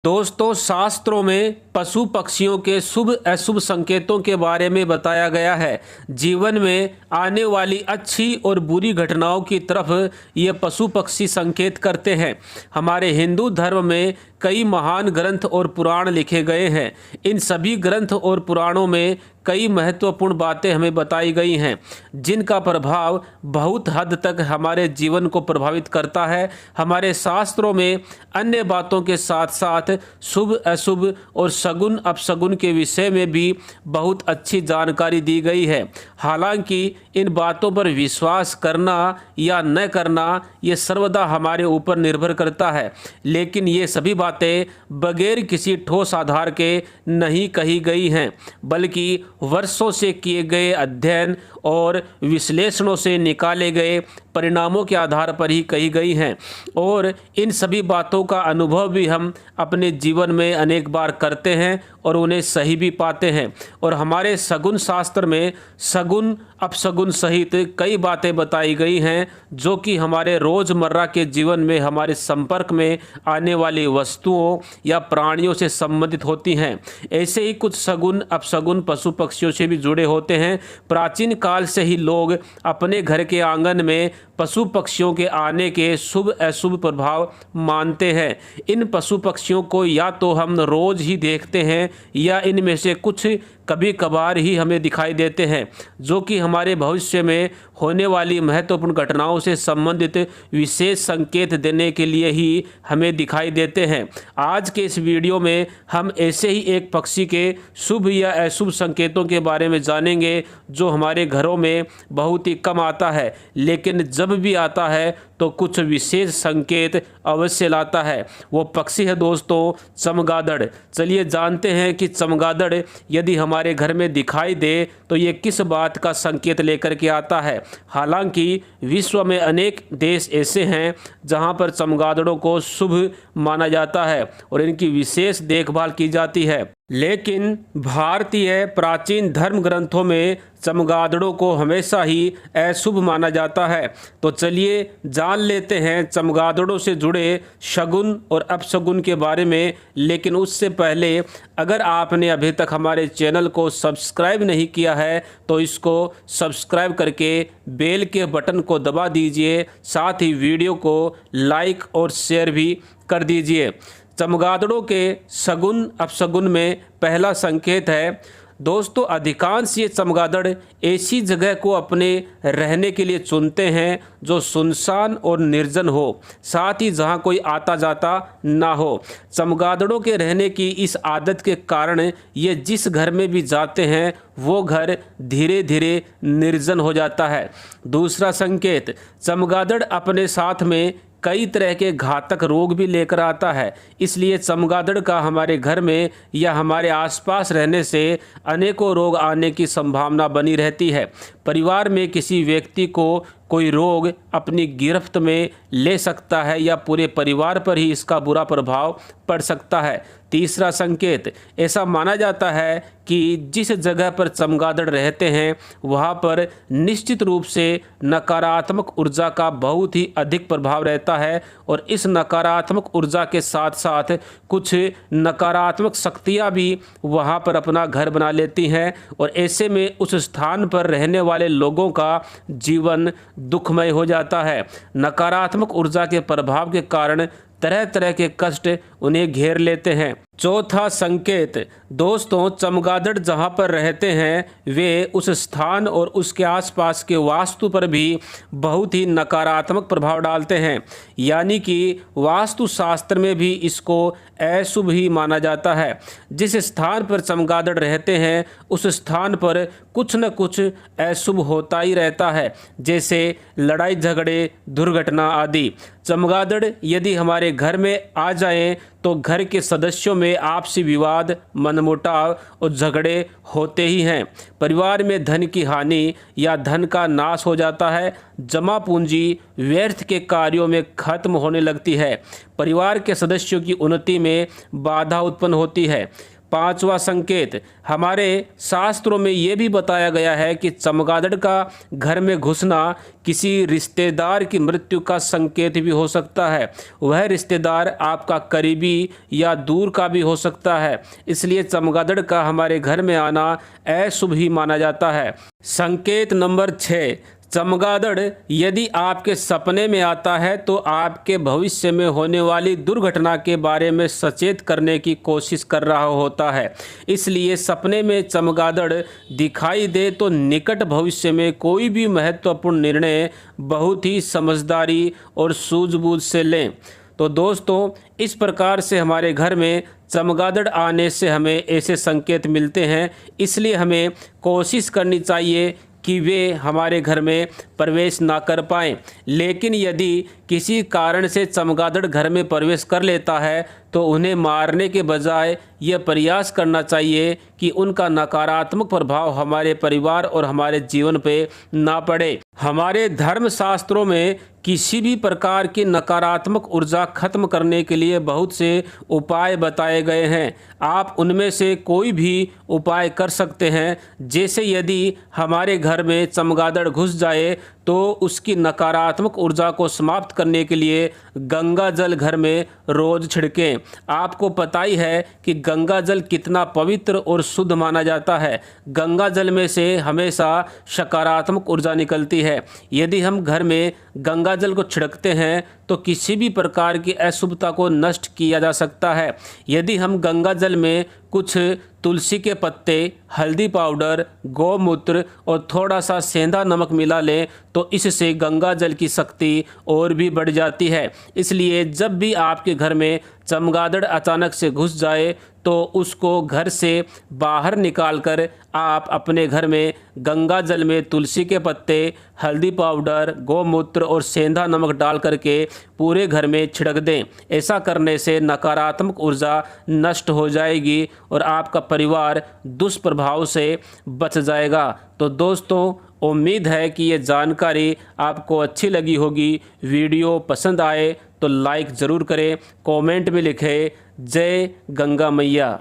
दोस्तों, शास्त्रों में पशु पक्षियों के शुभ अशुभ संकेतों के बारे में बताया गया है। जीवन में आने वाली अच्छी और बुरी घटनाओं की तरफ ये पशु पक्षी संकेत करते हैं। हमारे हिंदू धर्म में कई महान ग्रंथ और पुराण लिखे गए हैं। इन सभी ग्रंथ और पुराणों में कई महत्वपूर्ण बातें हमें बताई गई हैं, जिनका प्रभाव बहुत हद तक हमारे जीवन को प्रभावित करता है। हमारे शास्त्रों में अन्य बातों के साथ साथ शुभ अशुभ और सगुन अपशगुन के विषय में भी बहुत अच्छी जानकारी दी गई है। हालांकि इन बातों पर विश्वास करना या न करना ये सर्वदा हमारे ऊपर निर्भर करता है, लेकिन ये सभी बातें बगैर किसी ठोस आधार के नहीं कही गई हैं, बल्कि वर्षों से किए गए अध्ययन और विश्लेषणों से निकाले गए परिणामों के आधार पर ही कही गई हैं। और इन सभी बातों का अनुभव भी हम अपने जीवन में अनेक बार करते हैं और उन्हें सही भी पाते हैं। और हमारे सगुन शास्त्र में सगुन अपशगुन सहित कई बातें बताई गई हैं, जो कि हमारे रोज़मर्रा के जीवन में हमारे संपर्क में आने वाली वस्तुओं या प्राणियों से संबंधित होती हैं। ऐसे ही कुछ सगुन अपशगुन पशु पक्षियों से भी जुड़े होते हैं। प्राचीन काल से ही लोग अपने घर के आंगन में पशु पक्षियों के आने के शुभ अशुभ प्रभाव मानते हैं। इन पशु पक्षियों को या तो हम रोज ही देखते हैं या इनमें से कुछ कभी कभार ही हमें दिखाई देते हैं, जो कि हमारे भविष्य में होने वाली महत्वपूर्ण घटनाओं से संबंधित विशेष संकेत देने के लिए ही हमें दिखाई देते हैं। आज के इस वीडियो में हम ऐसे ही एक पक्षी के शुभ या अशुभ संकेतों के बारे में जानेंगे, जो हमारे घरों में बहुत ही कम आता है, लेकिन जब भी आता है तो कुछ विशेष संकेत अवश्य लाता है। वो पक्षी है दोस्तों चमगादड़। चलिए जानते हैं कि चमगादड़ यदि हमारे घर में दिखाई दे तो ये किस बात का संकेत लेकर के आता है। हालांकि विश्व में अनेक देश ऐसे हैं जहां पर चमगादड़ों को शुभ माना जाता है और इनकी विशेष देखभाल की जाती है, लेकिन भारतीय प्राचीन धर्म ग्रंथों में चमगादड़ों को हमेशा ही अशुभ माना जाता है। तो चलिए जान लेते हैं चमगादड़ों से जुड़े शगुन और अपशगुन के बारे में। लेकिन उससे पहले अगर आपने अभी तक हमारे चैनल को सब्सक्राइब नहीं किया है तो इसको सब्सक्राइब करके बेल के बटन को दबा दीजिए, साथ ही वीडियो को लाइक और शेयर भी कर दीजिए। चमगादड़ों के सगुन अपशगुन में पहला संकेत है दोस्तों, अधिकांश ये चमगादड़ ऐसी जगह को अपने रहने के लिए चुनते हैं जो सुनसान और निर्जन हो, साथ ही जहाँ कोई आता जाता ना हो। चमगादड़ों के रहने की इस आदत के कारण ये जिस घर में भी जाते हैं वो घर धीरे धीरे निर्जन हो जाता है। दूसरा संकेत, चमगादड़ अपने साथ में कई तरह के घातक रोग भी लेकर आता है, इसलिए चमगादड़ का हमारे घर में या हमारे आसपास रहने से अनेकों रोग आने की संभावना बनी रहती है। परिवार में किसी व्यक्ति को कोई रोग अपनी गिरफ्त में ले सकता है या पूरे परिवार पर ही इसका बुरा प्रभाव पड़ सकता है। तीसरा संकेत, ऐसा माना जाता है कि जिस जगह पर चमगादड़ रहते हैं वहाँ पर निश्चित रूप से नकारात्मक ऊर्जा का बहुत ही अधिक प्रभाव रहता है और इस नकारात्मक ऊर्जा के साथ साथ कुछ नकारात्मक शक्तियाँ भी वहाँ पर अपना घर बना लेती हैं और ऐसे में उस स्थान पर रहने वाले लोगों का जीवन दुखमय हो जाता है। नकारात्मक ऊर्जा के प्रभाव के कारण तरह तरह के कष्ट उन्हें घेर लेते हैं। चौथा संकेत दोस्तों, चमगादड़ जहाँ पर रहते हैं वे उस स्थान और उसके आसपास के वास्तु पर भी बहुत ही नकारात्मक प्रभाव डालते हैं, यानी कि वास्तु शास्त्र में भी इसको अशुभ ही माना जाता है। जिस स्थान पर चमगादड़ रहते हैं उस स्थान पर कुछ न कुछ अशुभ होता ही रहता है, जैसे लड़ाई झगड़े, दुर्घटना आदि। चमगादड़ यदि हमारे घर में आ जाएं तो घर के सदस्यों में आपसी विवाद, मनमुटाव और झगड़े होते ही हैं। परिवार में धन की हानि या धन का नाश हो जाता है। जमा पूंजी व्यर्थ के कार्यों में खत्म होने लगती है। परिवार के सदस्यों की उन्नति में बाधा उत्पन्न होती है। पांचवा संकेत, हमारे शास्त्रों में ये भी बताया गया है कि चमगादड़ का घर में घुसना किसी रिश्तेदार की मृत्यु का संकेत भी हो सकता है। वह रिश्तेदार आपका करीबी या दूर का भी हो सकता है, इसलिए चमगादड़ का हमारे घर में आना अशुभ ही माना जाता है। संकेत नंबर 6, चमगादड़ यदि आपके सपने में आता है तो आपके भविष्य में होने वाली दुर्घटना के बारे में सचेत करने की कोशिश कर रहा होता है। इसलिए सपने में चमगादड़ दिखाई दे तो निकट भविष्य में कोई भी महत्वपूर्ण निर्णय बहुत ही समझदारी और सूझबूझ से लें। तो दोस्तों, इस प्रकार से हमारे घर में चमगादड़ आने से हमें ऐसे संकेत मिलते हैं, इसलिए हमें कोशिश करनी चाहिए कि वे हमारे घर में प्रवेश ना कर पाएँ। लेकिन यदि किसी कारण से चमगादड़ घर में प्रवेश कर लेता है तो उन्हें मारने के बजाय यह प्रयास करना चाहिए कि उनका नकारात्मक प्रभाव हमारे परिवार और हमारे जीवन पे ना पड़े। हमारे धर्म शास्त्रों में किसी भी प्रकार की नकारात्मक ऊर्जा खत्म करने के लिए बहुत से उपाय बताए गए हैं। आप उनमें से कोई भी उपाय कर सकते हैं। जैसे यदि हमारे घर में चमगादड़ घुस जाए तो उसकी नकारात्मक ऊर्जा को समाप्त करने के लिए गंगा जल घर में रोज़ छिड़कें। आपको पता ही है कि गंगा जल कितना पवित्र और शुद्ध माना जाता है। गंगा जल में से हमेशा सकारात्मक ऊर्जा निकलती है। यदि हम घर में गंगा जल को छिड़कते हैं तो किसी भी प्रकार की अशुभता को नष्ट किया जा सकता है। यदि हम गंगा जल में कुछ तुलसी के पत्ते, हल्दी पाउडर, गौमूत्र और थोड़ा सा सेंधा नमक मिला लें तो इससे गंगा जल की शक्ति और भी बढ़ जाती है। इसलिए जब भी आपके घर में चमगादड़ अचानक से घुस जाए तो उसको घर से बाहर निकालकर आप अपने घर में गंगा जल में तुलसी के पत्ते, हल्दी पाउडर, गौमूत्र और सेंधा नमक डाल करके पूरे घर में छिड़क दें। ऐसा करने से नकारात्मक ऊर्जा नष्ट हो जाएगी और आपका परिवार दुष्प्रभाव से बच जाएगा। तो दोस्तों, उम्मीद है कि ये जानकारी आपको अच्छी लगी होगी। वीडियो पसंद आए तो लाइक ज़रूर करें, कमेंट में लिखें जय गंगा मैया।